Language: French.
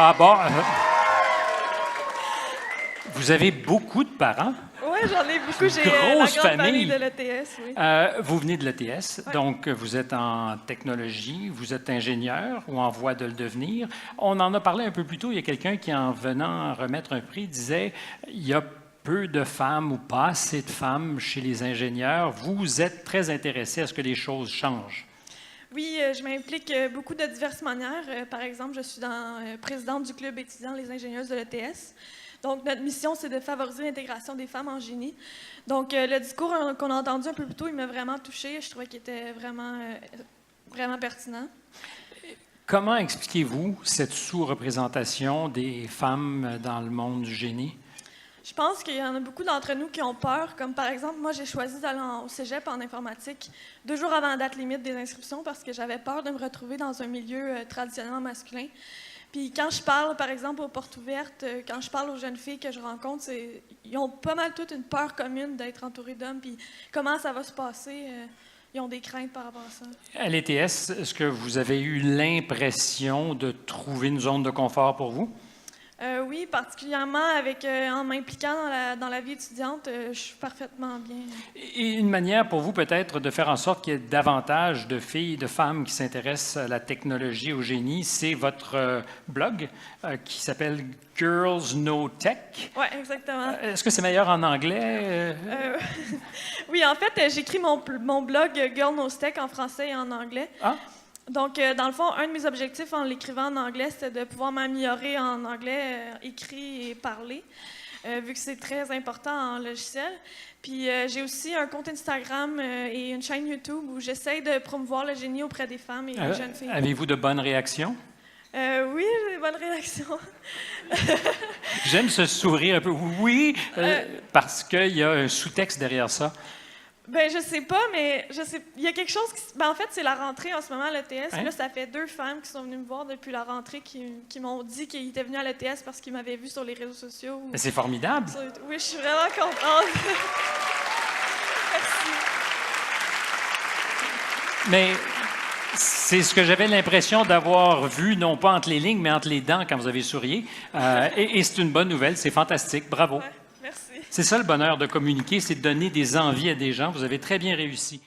Ah bon, vous avez beaucoup de parents. Oui, j'en ai beaucoup. J'ai la Grosse grande famille. famille de l'ETS, oui. Vous venez de l'ETS, Ouais. donc vous êtes en technologie, vous êtes ingénieur ou en voie de le devenir. On en a parlé un peu plus tôt. Il y a quelqu'un qui, en venant remettre un prix, disait il y a peu de femmes ou pas assez de femmes chez les ingénieurs. Vous êtes très intéressé à ce que les choses changent. Oui, je m'implique beaucoup de diverses manières. Par exemple, je suis présidente du club étudiant Les ingénieuses de l'ETS. Donc, notre mission, c'est de favoriser l'intégration des femmes en génie. Donc, le discours qu'on a entendu un peu plus tôt, il m'a vraiment touchée. Je trouvais qu'il était vraiment pertinent. Comment expliquez-vous cette sous-représentation des femmes dans le monde du génie? Je pense qu'il y en a beaucoup d'entre nous qui ont peur. Comme par exemple, moi, j'ai choisi d'aller au cégep en informatique 2 jours avant la date limite des inscriptions parce que j'avais peur de me retrouver dans un milieu traditionnellement masculin. Puis quand je parle, par exemple, aux portes ouvertes, quand je parle aux jeunes filles que je rencontre, ils ont pas mal toute une peur commune d'être entourées d'hommes. Puis comment ça va se passer, ils ont des craintes par rapport à ça. À l'ETS, est-ce que vous avez eu l'impression de trouver une zone de confort pour vous? Oui, particulièrement en m'impliquant dans la vie étudiante, je suis parfaitement bien. Et une manière pour vous peut-être de faire en sorte qu'il y ait davantage de filles, de femmes qui s'intéressent à la technologie, au génie, c'est votre blog qui s'appelle Girls Know Tech. Oui, exactement. Est-ce que c'est meilleur en anglais? Oui, en fait, j'écris mon blog Girl Knows Tech en français et en anglais. Ah? Donc, dans le fond, un de mes objectifs en l'écrivant en anglais, c'était de pouvoir m'améliorer en anglais écrit et parlé, vu que c'est très important en logiciel. Puis, j'ai aussi un compte Instagram et une chaîne YouTube où j'essaie de promouvoir le génie auprès des femmes et des jeunes filles. Avez-vous de bonnes réactions? Oui, j'ai des bonnes réactions. J'aime ce sourire un peu. Oui, parce qu'il y a un sous-texte derrière ça. Ben je sais pas, mais il y a quelque chose en fait, c'est la rentrée en ce moment à l'ETS. Hein? Là, ça fait 2 femmes qui sont venues me voir depuis la rentrée qui m'ont dit qu'ils étaient venus à l'ETS parce qu'ils m'avaient vu sur les réseaux sociaux. Mais c'est formidable. Oui, je suis vraiment contente. Merci. Mais c'est ce que j'avais l'impression d'avoir vu, non pas entre les lignes, mais entre les dents quand vous avez souri. Et c'est une bonne nouvelle, c'est fantastique. Bravo. Ouais, merci. C'est ça le bonheur de communiquer, c'est de donner des envies à des gens. Vous avez très bien réussi.